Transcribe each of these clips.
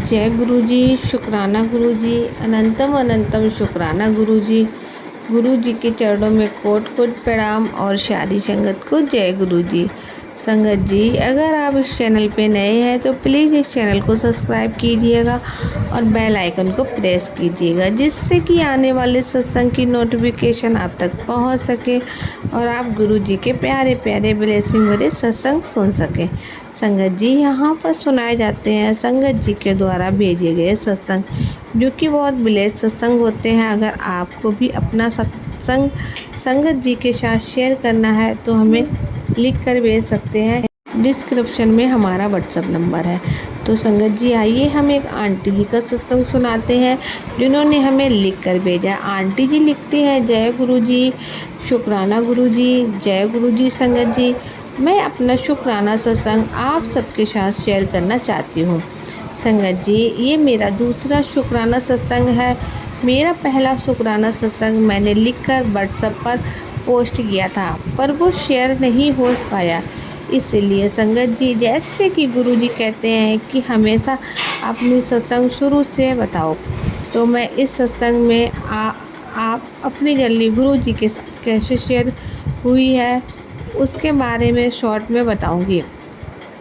जय गुरु जी, शुक्राना गुरु जी, अनंतम अनंतम शुक्राना गुरु जी। गुरु जी के चरणों में कोट कोट प्रणाम और सारी संगत को जय गुरु जी। संगत जी, अगर आप इस चैनल पे नए हैं तो प्लीज़ इस चैनल को सब्सक्राइब कीजिएगा और बेल आइकन को प्रेस कीजिएगा, जिससे कि आने वाले सत्संग की नोटिफिकेशन आप तक पहुंच सके और आप गुरु जी के प्यारे प्यारे ब्लेसिंग भरे सत्संग सुन सकें। संगत जी, यहाँ पर सुनाए जाते हैं संगत जी के द्वारा भेजे गए सत्संग, जो कि बहुत ब्लेस सत्संग होते हैं। अगर आपको भी अपना सत्संग संगत जी के साथ शेयर करना है तो हमें लिख कर भेज सकते हैं। डिस्क्रिप्शन में हमारा व्हाट्सएप नंबर है। तो संगत जी, आइए हम एक आंटी जी का सत्संग सुनाते हैं, जिन्होंने हमें लिख कर भेजा। आंटी जी लिखती हैं, जय गुरु जी, शुक्राना गुरु जी, जय गुरु जी। संगत जी, मैं अपना शुक्राना सत्संग आप सबके साथ शेयर करना चाहती हूँ। संगत जी, ये मेरा दूसरा शुक्राना सत्संग है। मेरा पहला शुक्राना सत्संग मैंने लिखकर व्हाट्सएप पर पोस्ट किया था, पर वो शेयर नहीं हो पाया। इसलिए संगत जी, जैसे कि गुरु जी कहते हैं कि हमेशा अपनी सत्संग शुरू से बताओ, तो मैं इस सत्संग में आप अपनी जर्नी गुरु जी के साथ कैसे शेयर हुई है उसके बारे में शॉर्ट में बताऊंगी।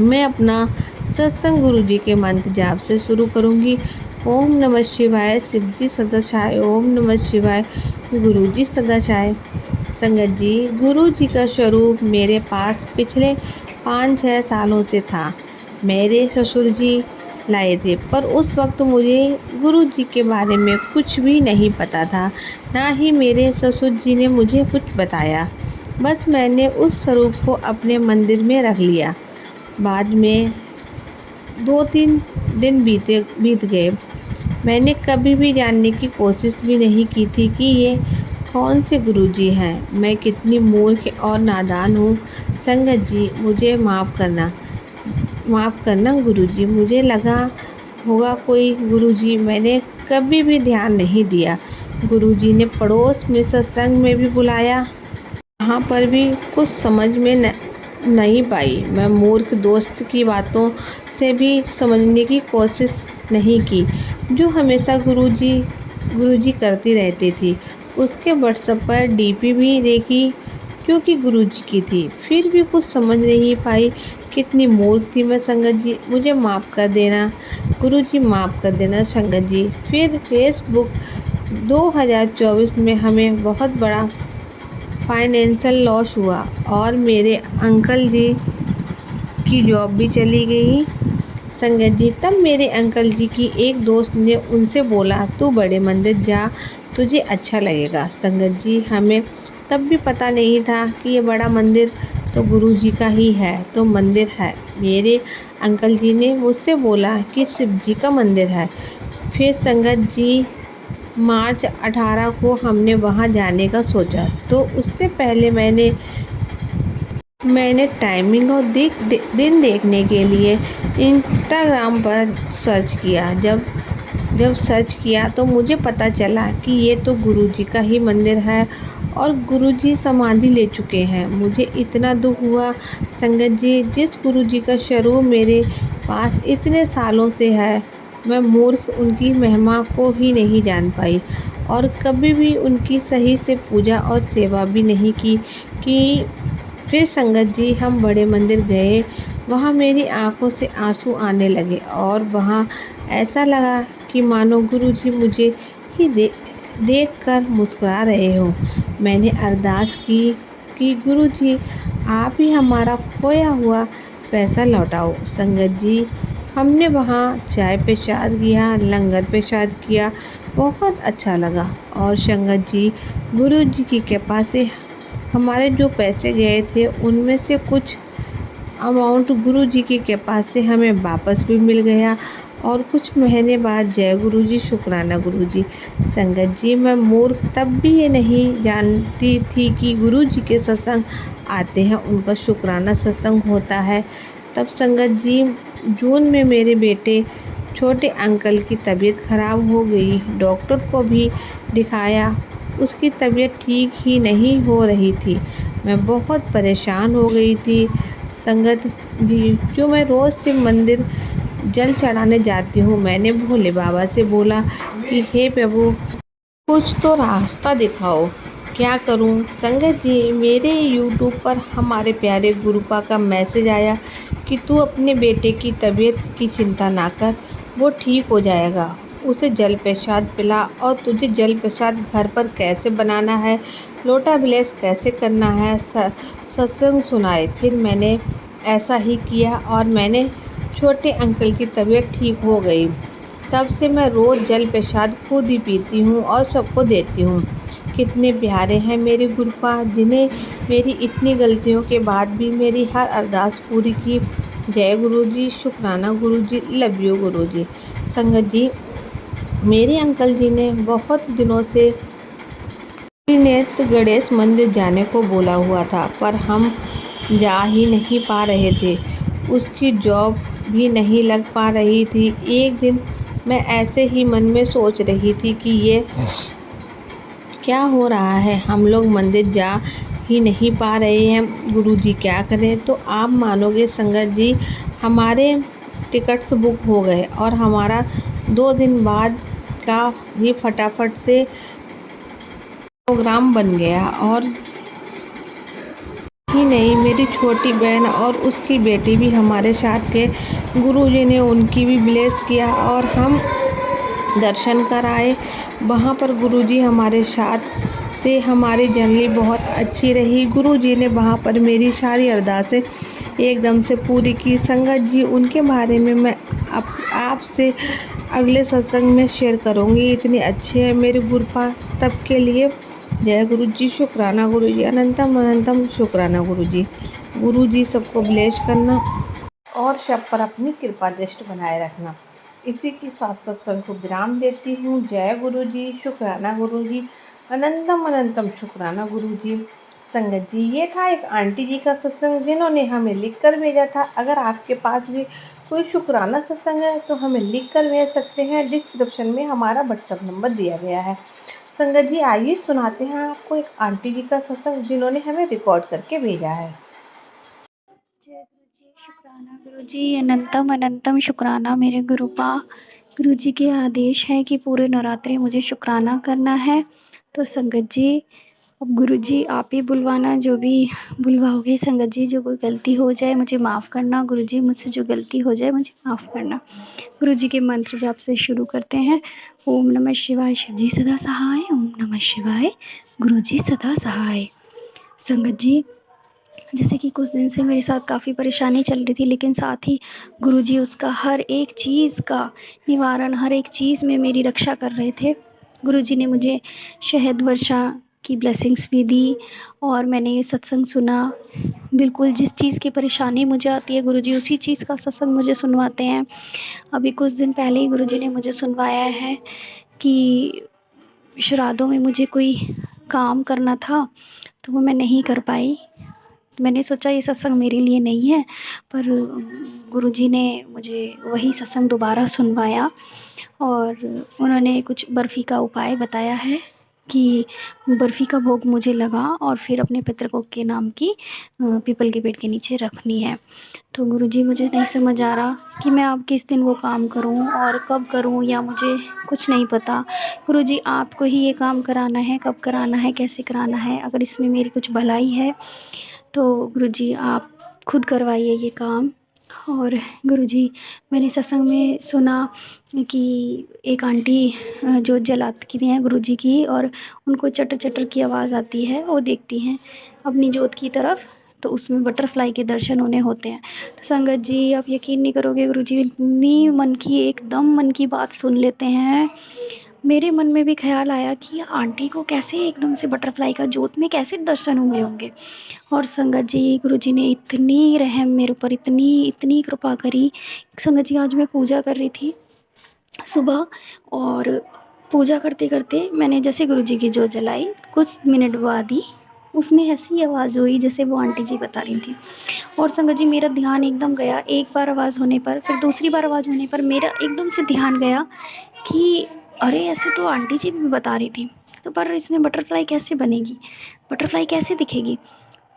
मैं अपना सत्संग गुरु जी के मंत्र जाप से शुरू करूंगी। ओम नमः शिवाय, शिव जी सदा छाए। ओम नमः शिवाय, गुरु जी सदा छाए। संगत जी, गुरु जी का स्वरूप मेरे पास पिछले 5-6 सालों से था। मेरे ससुर जी लाए थे, पर उस वक्त मुझे गुरु जी के बारे में कुछ भी नहीं पता था, ना ही मेरे ससुर जी ने मुझे कुछ बताया। बस मैंने उस स्वरूप को अपने मंदिर में रख लिया। बाद में 2-3 दिन बीत गए। मैंने कभी भी जानने की कोशिश भी नहीं की थी कि ये कौन से गुरु जी हैं। मैं कितनी मूर्ख और नादान हूँ। संगत जी, मुझे माफ़ करना गुरु जी। मुझे लगा होगा कोई गुरु जी, मैंने कभी भी ध्यान नहीं दिया। गुरु जी ने पड़ोस में सत्संग में भी बुलाया, वहाँ पर भी कुछ समझ में नहीं पाई। मैं मूर्ख दोस्त की बातों से भी समझने की कोशिश नहीं की, जो हमेशा गुरुजी करती रहती थी। उसके व्हाट्सएप पर डीपी भी देखी, जो कि गुरुजी की थी, फिर भी कुछ समझ नहीं पाई। कितनी मूर्ख थी मैं। संगत जी, मुझे माफ़ कर देना। गुरुजी, माफ़ कर देना संगत जी। फिर फेसबुक 2024 में हमें बहुत बड़ा फाइनेंशियल लॉस हुआ और मेरे अंकल जी की जॉब भी चली गई। संगत जी, तब मेरे अंकल जी की एक दोस्त ने उनसे बोला, तू बड़े मंदिर जा, तुझे अच्छा लगेगा। संगत जी, हमें तब भी पता नहीं था कि ये बड़ा मंदिर तो गुरु जी का ही है, तो मंदिर है। मेरे अंकल जी ने मुझसे बोला कि शिव जी का मंदिर है। फिर संगत जी, मार्च 18 को हमने वहाँ जाने का सोचा, तो उससे पहले मैंने टाइमिंग और दिन देखने के लिए इंस्टाग्राम पर सर्च किया। जब सर्च किया तो मुझे पता चला कि ये तो गुरुजी का ही मंदिर है और गुरुजी समाधि ले चुके हैं। मुझे इतना दुख हुआ संगत जी, जिस गुरुजी का स्वरूप मेरे पास इतने सालों से है, मैं मूर्ख उनकी महिमा को ही नहीं जान पाई और कभी भी उनकी सही से पूजा और सेवा भी नहीं की। फिर संगत जी, हम बड़े मंदिर गए। वहाँ मेरी आंखों से आंसू आने लगे और वहाँ ऐसा लगा कि मानो गुरुजी मुझे ही देख कर मुस्कुरा रहे हो। मैंने अरदास की कि गुरुजी, आप ही हमारा खोया हुआ पैसा लौटाओ। संगत जी, हमने वहाँ चाय प्रसाद किया, लंगर प्रसाद किया, बहुत अच्छा लगा। और संगत जी, गुरु जी की कृपा से हमारे जो पैसे गए थे उनमें से कुछ अमाउंट गुरु जी की कृपा से हमें वापस भी मिल गया। और कुछ महीने बाद, जय गुरु जी, शुक्राना गुरु जी। संगत जी, मैं मूर्ख तब भी ये नहीं जानती थी कि गुरु जी के सत्संग आते हैं, उनका शुक्राना सत्संग होता है। तब संगत जी, जून में मेरे बेटे छोटे अंकल की तबीयत खराब हो गई। डॉक्टर को भी दिखाया, उसकी तबीयत ठीक ही नहीं हो रही थी। मैं बहुत परेशान हो गई थी संगत जी, जो मैं रोज़ शिव मंदिर जल चढ़ाने जाती हूँ। मैंने भोले बाबा से बोला कि हे प्रभु, कुछ तो रास्ता दिखाओ, क्या करूं? संगत जी, मेरे यूट्यूब पर हमारे प्यारे गुरुपा का मैसेज आया कि तू अपने बेटे की तबीयत की चिंता ना कर, वो ठीक हो जाएगा। उसे जल प्रसाद पिला, और तुझे जल प्रसाद घर पर कैसे बनाना है, लोटा ब्लेस कैसे करना है, सत्संग सुनाए। फिर मैंने ऐसा ही किया और मैंने छोटे अंकल की तबीयत ठीक हो गई। तब से मैं रोज़ जल प्रसाद खुद ही पीती हूँ और सबको देती हूँ। कितने प्यारे हैं मेरे गुरुपा, जिन्हें मेरी इतनी गलतियों के बाद भी मेरी हर अरदास पूरी की। जय गुरु जी, शुक्राना गुरु जी, लव यू गुरु जी। संगत जी, मेरे अंकल जी ने बहुत दिनों से त्रिनेत्र गणेश मंदिर जाने को बोला हुआ था, पर हम जा ही नहीं पा रहे थे। उसकी जॉब भी नहीं लग पा रही थी। एक दिन मैं ऐसे ही मन में सोच रही थी कि ये क्या हो रहा है, हम लोग मंदिर जा ही नहीं पा रहे हैं, गुरुजी क्या करें? तो आप मानोगे संगत जी, हमारे टिकट्स बुक हो गए और हमारा 2 दिन बाद का ही फटाफट से प्रोग्राम बन गया। और ही नहीं, मेरी छोटी बहन और उसकी बेटी भी हमारे साथ गए। गुरुजी ने उनकी भी ब्लेस किया और हम दर्शन कर आए। वहाँ पर गुरुजी हमारे साथ थे। हमारी जर्नी बहुत अच्छी रही। गुरुजी ने वहाँ पर मेरी सारी अरदासें एकदम से पूरी की। संगत जी, उनके बारे में मैं आपसे अगले सत्संग में शेयर करूँगी। इतने अच्छे हैं मेरे गुरुपा, तब के लिए जय गुरु जी, शुक्राना गुरु जी, अनंतम अनंतम शुक्राना गुरु जी। गुरु जी सबको ब्लेस करना और सब पर अपनी कृपा दृष्टि बनाए रखना। इसी के साथ सत्संग को विराम देती हूँ। जय गुरु जी, शुक्राना गुरु जी, अनंतम अनंतम शुक्राना गुरु जी। संगत जी, ये था एक आंटी जी का सत्संग जिन्होंने हमें लिख कर भेजा था। अगर आपके पास भी कोई शुक्राना सत्संग है तो हमें लिख कर भेज सकते हैं। डिस्क्रिप्शन में हमारा व्हाट्सएप नंबर दिया गया है। संगत जी, आइए सुनाते हैं आपको एक आंटी जी का सत्संग जिन्होंने हमें रिकॉर्ड करके भेजा है। जय गुरु जी, शुक्राना गुरु जी, अनंतम अनंतम शुक्राना मेरे गुरुपा। गुरु जी के आदेश है कि पूरे नवरात्रि मुझे शुक्राना करना है। तो संगत जी, अब गुरु जी आप ही बुलवाना, जो भी बुलवाओगे। संगत जी, जो कोई गलती हो जाए मुझे माफ़ करना। गुरु जी, मुझसे जो गलती हो जाए मुझे माफ़ करना। गुरु जी के मंत्र जाप से शुरू करते हैं। ओम नमः शिवाय, शिव जी सदा सहाय। ओम नमः शिवाय, गुरु जी सदा सहाय। संगत जी, जैसे कि कुछ दिन से मेरे साथ काफ़ी परेशानी चल रही थी, लेकिन साथ ही गुरुजी उसका हर एक चीज़ का निवारण, हर एक चीज़ में मेरी रक्षा कर रहे थे। गुरुजी ने मुझे शहद वर्षा की ब्लेसिंग्स भी दी और मैंने ये सत्संग सुना। बिल्कुल जिस चीज़ की परेशानी मुझे आती है, गुरुजी उसी चीज़ का सत्संग मुझे सुनवाते हैं। अभी कुछ दिन पहले ही गुरुजी ने मुझे सुनवाया है कि श्राद्धों में मुझे कोई काम करना था, तो वो मैं नहीं कर पाई। मैंने सोचा ये सत्संग मेरे लिए नहीं है, पर गुरुजी ने मुझे वही सत्संग दोबारा सुनवाया और उन्होंने कुछ बर्फ़ी का उपाय बताया है कि बर्फ़ी का भोग मुझे लगा और फिर अपने पितृकों के नाम की पीपल के पेड़ के नीचे रखनी है। तो गुरुजी, मुझे नहीं समझ आ रहा कि मैं अब किस दिन वो काम करूं और कब करूं, या मुझे कुछ नहीं पता। गुरुजी, आपको ही ये काम कराना है, कब कराना है, कैसे कराना है। अगर इसमें मेरी कुछ भलाई है तो गुरुजी आप खुद करवाइए ये काम। और गुरुजी, मैंने सत्संग में सुना कि एक आंटी जोत जलाती हैं गुरुजी की, और उनको चटर चटर की आवाज़ आती है। वो देखती हैं अपनी जोत की तरफ, तो उसमें बटरफ्लाई के दर्शन उन्हें होते हैं। तो संगत जी, आप यकीन नहीं करोगे, गुरुजी इतनी मन की, एकदम मन की बात सुन लेते हैं। मेरे मन में भी ख्याल आया कि आंटी को कैसे एकदम से बटरफ्लाई का जोत में कैसे दर्शन हुए होंगे। और संगत जी, गुरुजी ने इतनी रहम मेरे ऊपर, इतनी इतनी कृपा करी। संगत जी, आज मैं पूजा कर रही थी सुबह, और पूजा करते करते मैंने जैसे गुरुजी की जोत जलाई, कुछ मिनट बाद ही उसमें ऐसी आवाज़ हुई जैसे वो आंटी जी बता रही थी। और संगत जी, मेरा ध्यान एकदम गया, एक बार आवाज़ होने पर, फिर दूसरी बार आवाज़ होने पर मेरा एकदम से ध्यान गया कि अरे ऐसे तो आंटी जी भी बता रही थी, तो पर इसमें बटरफ्लाई कैसे बनेगी, बटरफ्लाई कैसे दिखेगी।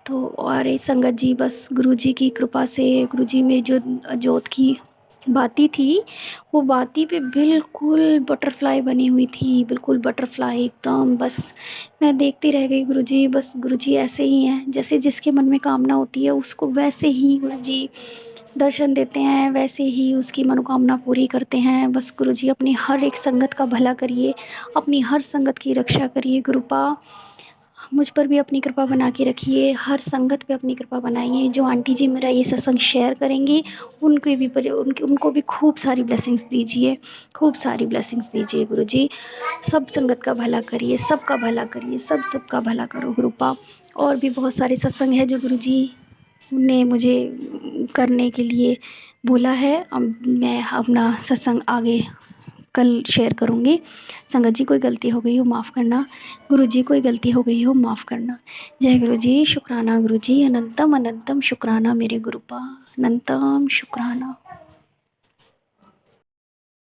तो और ये संगत जी, बस गुरुजी की कृपा से, गुरुजी मेरी जो जोत की बाती थी, वो बाती पे बिल्कुल बटरफ्लाई बनी हुई थी, बिल्कुल बटरफ्लाई एकदम। बस मैं देखती रह गई गुरुजी, बस गुरुजी ऐसे ही हैं, जैसे जिसके मन में कामना होती है उसको वैसे ही गुरुजी दर्शन देते हैं, वैसे ही उसकी मनोकामना पूरी करते हैं। बस गुरुजी अपनी हर एक संगत का भला करिए, अपनी हर संगत की रक्षा करिए गुरुपा। मुझ पर भी अपनी कृपा बना के रखिए, हर संगत पे अपनी कृपा बनाइए। जो आंटी जी मेरा ये सत्संग शेयर करेंगी उनके भी उनको भी खूब सारी ब्लेसिंग्स दीजिए, खूब सारी ब्लेसिंग्स दीजिए गुरुजी। सब संगत का भला करिए, सबका भला करिए, सबका भला करो गुरुपा। और भी बहुत सारे सत्संग है जो गुरुजी ने मुझे करने के लिए बोला है। अब मैं अपना सत्संग आगे कल शेयर करूँगी। संगत जी कोई गलती हो गई हो माफ़ करना, गुरु जी कोई गलती हो गई हो माफ़ करना। जय गुरु जी, शुक्राना गुरु जी, अनंतम अनंतम शुक्राना मेरे गुरुपा, अनंतम शुक्राना।